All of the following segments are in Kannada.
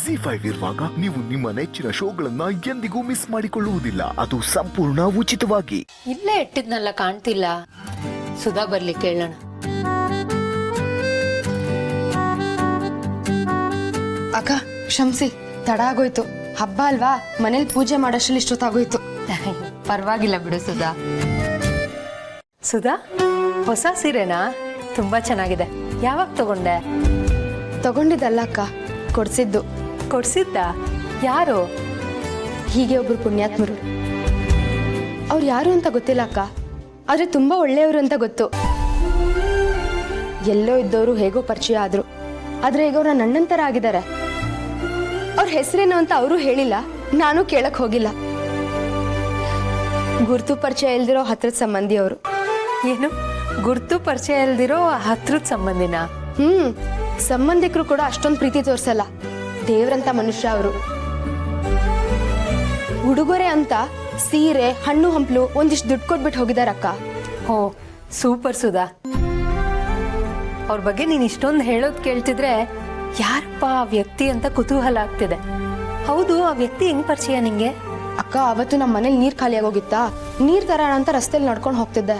ZEE5 ಇರುವಾಗ ನೀವು ನಿಮ್ಮ ನೆಚ್ಚಿನ ಶೋಗಳನ್ನ ಎಂದಿಗೂ ಮಿಸ್ ಮಾಡಿಕೊಳ್ಳುವುದಿಲ್ಲ. ಅದು ಸಂಪೂರ್ಣ ಉಚಿತವಾಗಿ. ಇಲ್ಲೇ ಇಟ್ಟಿದ್ನಲ್ಲ ಕಾಣ್ತಿಲ್ಲ. ಸುಧಾ ಬರ್ಲಿ ಕೇಳೋಣ. ಅಕ್ಕ ಕ್ಷಮಿಸಿ, ತಡ ಆಗೋಯ್ತು. ಹಬ್ಬ ಅಲ್ವಾ, ಮನೇಲಿ ಪೂಜೆ ಮಾಡೋಷ್ಟ್ರಲ್ಲಿ ಇಷ್ಟೊತ್ತಾಗೋಯ್ತು. ಪರವಾಗಿಲ್ಲ ಬಿಡು ಸುಧಾ. ಸುಧಾ, ಹೊಸ ಸೀರೆನಾ? ತುಂಬಾ ಚೆನ್ನಾಗಿದೆ. ಯಾವಾಗ ತಗೊಂಡೆ? ತಗೊಂಡಿದ್ದಲ್ಲ ಅಕ್ಕ, ಕೊಡ್ಸಿದ್ದು. ಕೊಡ್ಸಿದ್ದ? ಯಾರು? ಹೀಗೆ ಒಬ್ರು ಪುಣ್ಯಾತ್ಮರು. ಅವ್ರು ಯಾರು ಅಂತ ಗೊತ್ತಿಲ್ಲ ಅಕ್ಕ, ಆದ್ರೆ ತುಂಬಾ ಒಳ್ಳೆಯವರು ಅಂತ ಗೊತ್ತು. ಎಲ್ಲೋ ಇದ್ದವರು ಹೇಗೋ ಪರಿಚಯ ಆದ್ರು, ಆದ್ರೆ ಈಗ ಅವ್ರ ನನ್ನಂತರ ಆಗಿದ್ದಾರೆ. ಅವ್ರ ಹೆಸರೇನು ಅಂತ ಅವರು ಹೇಳಿಲ್ಲ, ನಾನು ಕೇಳಕ್ ಹೋಗಿಲ್ಲ. ಗುರ್ತು ಪರಿಚಯ ಇಲ್ದಿರೋ ಹತ್ರದ ಸಂಬಂಧಿ ಅವರು. ಏನು ಗುರ್ತು ಪರಿಚಯ ಇಲ್ದಿರೋ ಹತ್ರದ ಸಂಬಂಧಿನ? ಸಂಬಂಧಿಕರು ಕೂಡ ಅಷ್ಟೊಂದು ಪ್ರೀತಿ ತೋರ್ಸಲ್ಲ. ದೇವ್ರಂತ ಮನುಷ್ಯ ಅವರು. ಉಡುಗೊರೆ ಅಂತ ಸೀರೆ, ಹಣ್ಣು ಹಂಪ್ಲು ಒಂದಿಷ್ಟು ದುಡ್ಡು ಕೊಟ್ಬಿಟ್ಟು ಹೋಗಿದಾರಕ್ಕ. ಓ ಸೂಪರ್ ಸುಧಾ. ಅವ್ರ ಬಗ್ಗೆ ನೀನ್ ಇಷ್ಟೊಂದು ಹೇಳೋದ್ ಕೇಳ್ತಿದ್ರೆ ಯಾರಪ್ಪ ಆ ವ್ಯಕ್ತಿ ಅಂತ ಕುತೂಹಲ ಆಗ್ತಿದೆ. ಹೌದು, ಆ ವ್ಯಕ್ತಿ ಹೆಂಗ್ ಪರಿಚಯ ನಿಂಗೆ? ಅಕ್ಕ, ಅವತ್ತು ನಮ್ಮ ಮನೇಲಿ ನೀರ್ ಖಾಲಿ ಆಗೋಗಿತ್ತಾ, ನೀರ್ ತರೋಣ ಅಂತ ರಸ್ತೆಯಲ್ಲಿ ನಡ್ಕೊಂಡು ಹೋಗ್ತಿದ್ದೆ.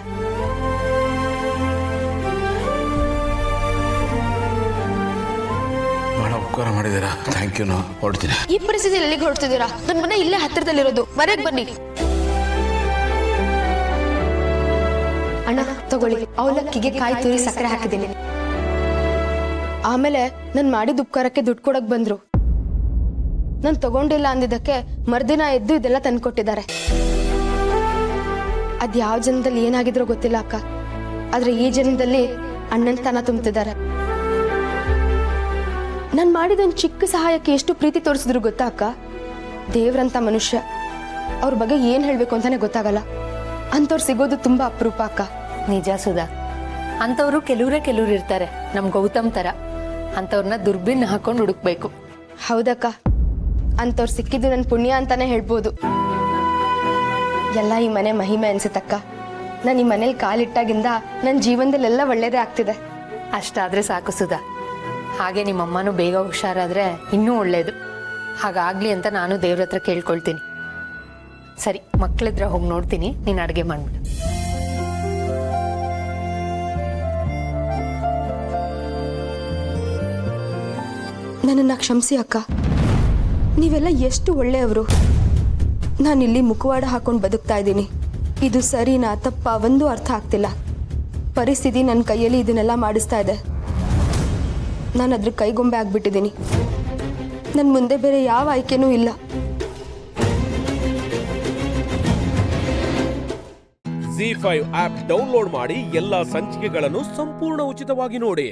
ಉಪಕಾರ ಮಾಡಿದ್ದೀರಾ, ಥ್ಯಾಂಕ್ ಯು. ನಾ ಹೊರಡ್ತೀನಿ. ಈ ಪರಿಸ್ಥಿತಿಯಲ್ಲಿ ಎಲ್ಲಿಗೆ ಹೊರಡ್ತಿದ್ದೀರಾ? ನನ್ನ ಮನೆ ಇಲ್ಲೇ ಹತ್ತಿರದಲ್ಲಿರೋದು, ಮನೆಗೆ ಬನ್ನಿ. ಅಣ್ಣ ತಗೊಳ್ಳಿ, ಅವಲಕ್ಕಿಗೆ ಕಾಯಿ ತುರಿ ಸಕ್ಕರೆ ಹಾಕಿದ್ದೀನಿ. ಆಮೇಲೆ ನನ್ ಮಾಡಿದ ಉಪಕಾರಕ್ಕೆ ದುಡ್ಡು ಕೊಡಕ್ ಬಂದ್ರು. ನಾನು ತಗೊಂಡಿಲ್ಲ ಅಂದಿದ್ದಕ್ಕೆ ಮರ್ದಿನ ಎದ್ದು ಇದೆಲ್ಲ ತಂದ್ಕೊಟ್ಟಿದ್ದಾರೆ. ಅದ್ ಯಾವ ಜನ್ಮದಲ್ಲಿ ಏನಾಗಿದ್ರೋ ಗೊತ್ತಿಲ್ಲ ಅಕ್ಕ, ಆದ್ರೆ ಈ ಜನ್ಮದಲ್ಲಿ ಅಣ್ಣನ ತನ ತುಂಬ್ತಿದ್ದಾರೆ. ನಾನು ಮಾಡಿದೊಂದು ಚಿಕ್ಕ ಸಹಾಯಕ್ಕೆ ಎಷ್ಟು ಪ್ರೀತಿ ತೋರಿಸಿದ್ರು ಗೊತ್ತಾ ಅಕ್ಕ? ದೇವ್ರಂತ ಮನುಷ್ಯ, ಅವ್ರ ಬಗ್ಗೆ ಏನ್ ಹೇಳ್ಬೇಕು ಅಂತಾನೆ ಗೊತ್ತಾಗಲ್ಲ. ಅಂತವ್ರು ಸಿಗೋದು ತುಂಬಾ ಅಪರೂಪ ಅಕ್ಕ. ನಿಜ ಸುಧಾ, ಅಂತವ್ರು ಕೆಲವ್ರು ಇರ್ತಾರೆ, ನಮ್ ಗೌತಮ್ ತರ. ಅಂತವ್ರನ್ನ ದುರ್ಬಿನ್ ಹಾಕೊಂಡು ಹುಡುಕ್ಬೇಕು. ಹೌದಕ್ಕ, ಅಂತವ್ರು ಸಿಕ್ಕಿದ್ದು ನನ್ ಪುಣ್ಯ ಅಂತಾನೆ ಹೇಳ್ಬೋದು. ಎಲ್ಲ ಈ ಮನೆ ಮಹಿಮೆ ಅನ್ಸುತ್ತಕ್ಕ. ನಾನು ಈ ಮನೇಲಿ ಕಾಲಿಟ್ಟಾಗಿಂದ ನನ್ನ ಜೀವನದಲ್ಲೆಲ್ಲ ಒಳ್ಳೇದೇ ಆಗ್ತಿದೆ. ಅಷ್ಟಾದ್ರೆ ಸಾಕು ಸುಧಾ. ಹಾಗೆ ನಿಮ್ಮಮ್ಮನೂ ಬೇಗ ಹುಷಾರಾದ್ರೆ ಇನ್ನೂ ಒಳ್ಳೇದು. ಹಾಗಾಗ್ಲಿ ಅಂತ ನಾನು ದೇವ್ರ ಹತ್ರ ಕೇಳ್ಕೊಳ್ತೀನಿ. ಸರಿ, ಮಕ್ಳಿದ್ರ ಹೋಗಿ ನೋಡ್ತೀನಿ, ನೀನು ಅಡುಗೆ ಮಾಡ್ಬಿಡು. ನನ್ನನ್ನ ಕ್ಷಮಿಸಿ ಅಕ್ಕ, ನೀವೆಲ್ಲ ಎಷ್ಟು ಒಳ್ಳೆಯವರು. ನಾನಿಲ್ಲಿ ಮುಖವಾಡ ಹಾಕೊಂಡು ಬದುಕ್ತಾ ಇದ್ದೀನಿ. ಇದು ಸರಿನಾ ತಪ್ಪಾ ಒಂದು ಅರ್ಥ ಆಗ್ತಿಲ್ಲ. ಪರಿಸ್ಥಿತಿ ನನ್ನ ಕೈಯಲ್ಲಿ ಇದನ್ನೆಲ್ಲ ಮಾಡಿಸ್ತಾ ಇದೆ. ನಾನು ಅದ್ರ ಕೈಗೊಂಬೆ ಆಗ್ಬಿಟ್ಟಿದ್ದೀನಿ. ನನ್ನ ಮುಂದೆ ಬೇರೆ ಯಾವ ಆಯ್ಕೆನೂ ಇಲ್ಲ. ZEE5 ಆಪ್ ಡೌನ್ಲೋಡ್ ಮಾಡಿ ಎಲ್ಲಾ ಸಂಚಿಕೆಗಳನ್ನು ಸಂಪೂರ್ಣ ಉಚಿತವಾಗಿ ನೋಡಿ.